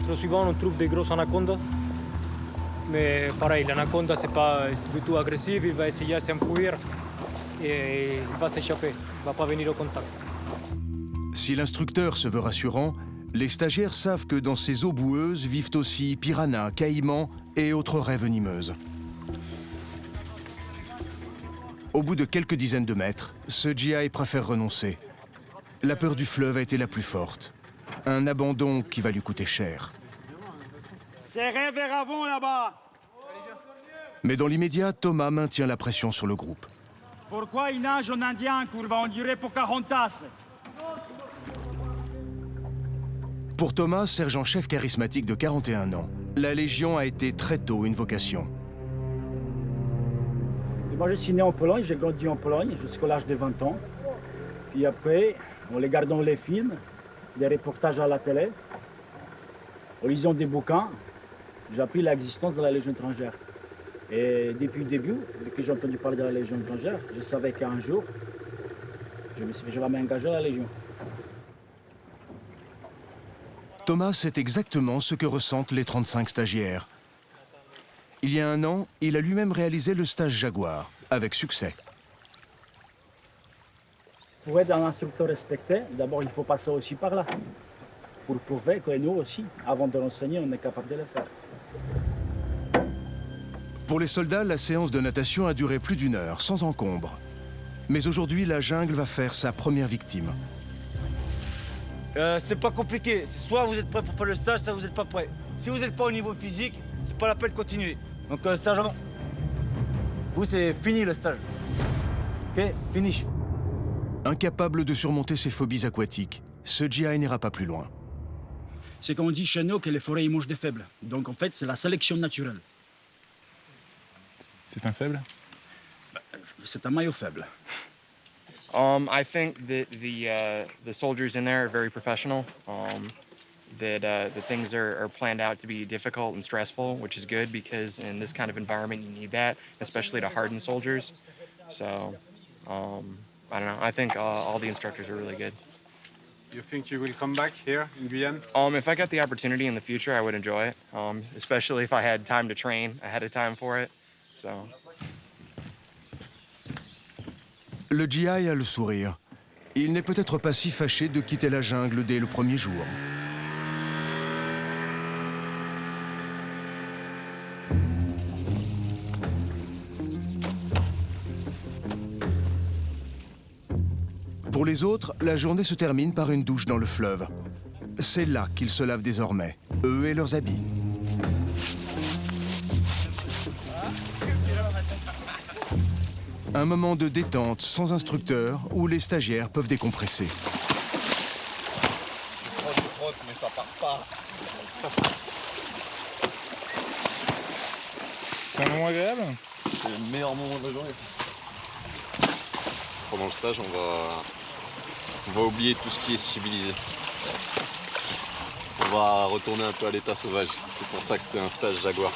Trop souvent, on trouve des grosses anacondas. Mais pareil, l'anaconda, c'est pas du tout agressif, il va essayer de s'enfuir et il va s'échapper, il ne va pas venir au contact. Si l'instructeur se veut rassurant, les stagiaires savent que dans ces eaux boueuses vivent aussi piranhas, caïmans et autres raies venimeuses. Au bout de quelques dizaines de mètres, ce GI préfère renoncer. La peur du fleuve a été la plus forte. Un abandon qui va lui coûter cher. Serrez vers avant là-bas. Mais dans l'immédiat, Thomas maintient la pression sur le groupe. Pourquoi il nage en indien, courbe? On dirait Pocahontas. Pour Thomas, sergent-chef charismatique de 41 ans, la Légion a été très tôt une vocation. Moi, je suis né en Pologne, j'ai grandi en Pologne jusqu'à l'âge de 20 ans. Puis après, en regardant les films, des reportages à la télé, en lisant des bouquins, j'ai appris l'existence de la Légion étrangère. Et depuis le début, dès que j'ai entendu parler de la Légion étrangère, je savais qu'un jour, je vais m'engager à la Légion. Thomas sait exactement ce que ressentent les 35 stagiaires. Il y a un an, il a lui-même réalisé le stage Jaguar, avec succès. Pour être un instructeur respecté, d'abord il faut passer aussi par là. Pour prouver que nous aussi, avant de l'enseigner, on est capable de le faire. Pour les soldats, la séance de natation a duré plus d'1 heure, sans encombre. Mais aujourd'hui, la jungle va faire sa première victime. C'est pas compliqué. C'est soit vous êtes prêt pour faire le stage, soit vous n'êtes pas prêt. Si vous n'êtes pas au niveau physique, c'est pas la peine de continuer. Donc stage avant. Vous, c'est fini le stage. Ok, finish. Incapable de surmonter ses phobies aquatiques, ce GI n'ira pas plus loin. C'est qu'on dit chez nous que les forêts ils mangent des faibles. Donc en fait, c'est la sélection naturelle. C'est un faible? C'est un maillot faible. I think that the soldiers in there are very professional. That the things are planned out to be difficult and stressful, which is good because in this kind of environment you need that, especially to harden soldiers. So, I don't know. I think all the instructors are really good. You think you will come back here in Guyane? If I got the opportunity in the future, I would enjoy it, especially if I had time to train ahead of time for it. So. Le GI a le sourire. Il n'est peut-être pas si fâché de quitter la jungle dès le premier jour. Pour les autres, la journée se termine par une douche dans le fleuve. C'est là qu'ils se lavent désormais, eux et leurs habits. Un moment de détente sans instructeur où les stagiaires peuvent décompresser. Je frotte, mais ça part pas. C'est un moment agréable? C'est le meilleur moment de la journée. Pendant le stage, on va oublier tout ce qui est civilisé. On va retourner un peu à l'état sauvage. C'est pour ça que c'est un stage Jaguar.